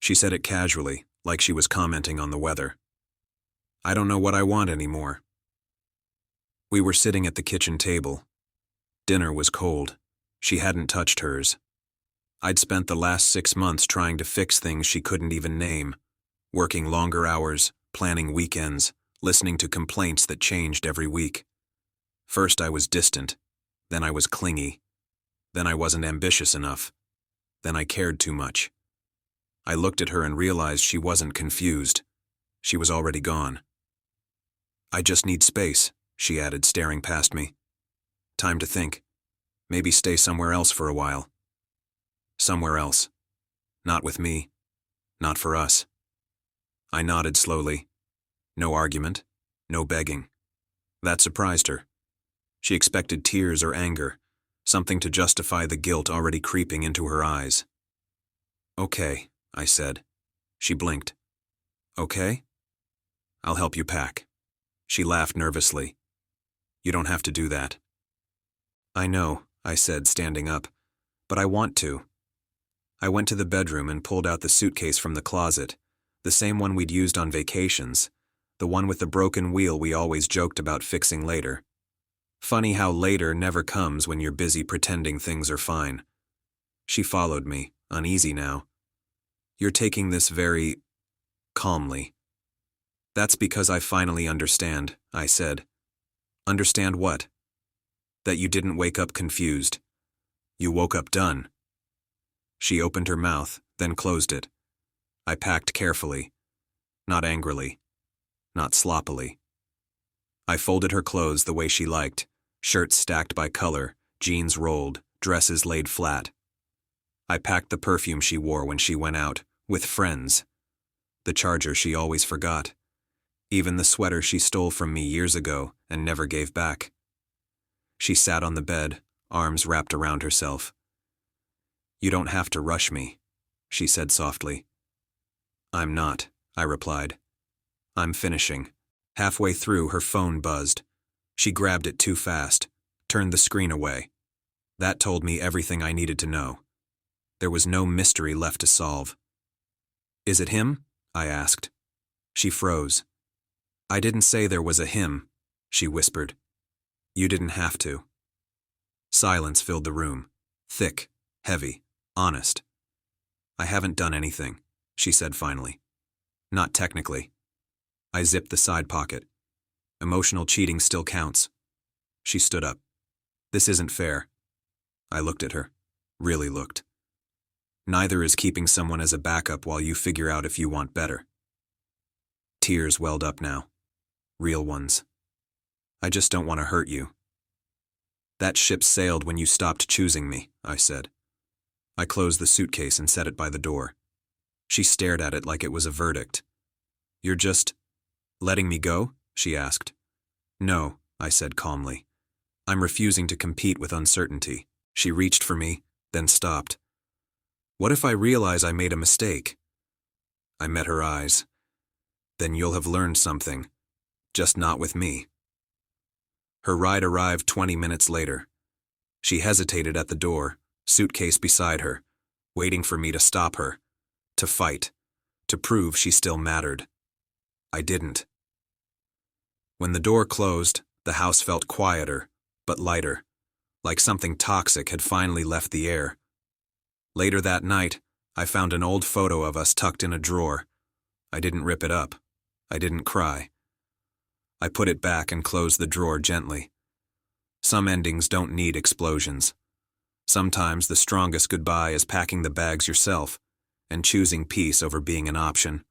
She said it casually, like she was commenting on the weather. I don't know what I want anymore. We were sitting at the kitchen table. Dinner was cold. She hadn't touched hers. I'd spent the last 6 months trying to fix things she couldn't even name, working longer hours, planning weekends, listening to complaints that changed every week. First I was distant, then I was clingy, then I wasn't ambitious enough, then I cared too much. I looked at her and realized she wasn't confused. She was already gone. I just need space, she added, staring past me. Time to think. Maybe stay somewhere else for a while. Somewhere else. Not with me. Not for us. I nodded slowly. No argument. No begging. That surprised her. She expected tears or anger, something to justify the guilt already creeping into her eyes. Okay, I said. She blinked. Okay? I'll help you pack. She laughed nervously. You don't have to do that. I know, I said, standing up, but I want to. I went to the bedroom and pulled out the suitcase from the closet, the same one we'd used on vacations, the one with the broken wheel we always joked about fixing later. Funny how later never comes when you're busy pretending things are fine. She followed me, uneasy now. You're taking this very calmly. That's because I finally understand, I said. Understand what? That you didn't wake up confused. You woke up done. She opened her mouth, then closed it. I packed carefully. Not angrily. Not sloppily. I folded her clothes the way she liked, shirts stacked by color, jeans rolled, dresses laid flat. I packed the perfume she wore when she went out, with friends. The charger she always forgot. Even the sweater she stole from me years ago and never gave back. She sat on the bed, arms wrapped around herself. You don't have to rush me, she said softly. I'm not, I replied. I'm finishing. Halfway through, her phone buzzed. She grabbed it too fast, turned the screen away. That told me everything I needed to know. There was no mystery left to solve. Is it him? I asked. She froze. I didn't say there was a him, she whispered. You didn't have to. Silence filled the room. Thick, heavy, honest. I haven't done anything, she said finally. Not technically. I zipped the side pocket. Emotional cheating still counts. She stood up. This isn't fair. I looked at her. Really looked. Neither is keeping someone as a backup while you figure out if you want better. Tears welled up now. Real ones. I just don't want to hurt you. That ship sailed when you stopped choosing me, I said. I closed the suitcase and set it by the door. She stared at it like it was a verdict. You're just letting me go? She asked. No, I said calmly. I'm refusing to compete with uncertainty. She reached for me, then stopped. What if I realize I made a mistake? I met her eyes. Then you'll have learned something. Just not with me. Her ride arrived 20 minutes later. She hesitated at the door, suitcase beside her, waiting for me to stop her, to fight, to prove she still mattered. I didn't. When the door closed, the house felt quieter, but lighter, like something toxic had finally left the air. Later that night, I found an old photo of us tucked in a drawer. I didn't rip it up. I didn't cry. I put it back and closed the drawer gently. Some endings don't need explosions. Sometimes the strongest goodbye is packing the bags yourself and choosing peace over being an option.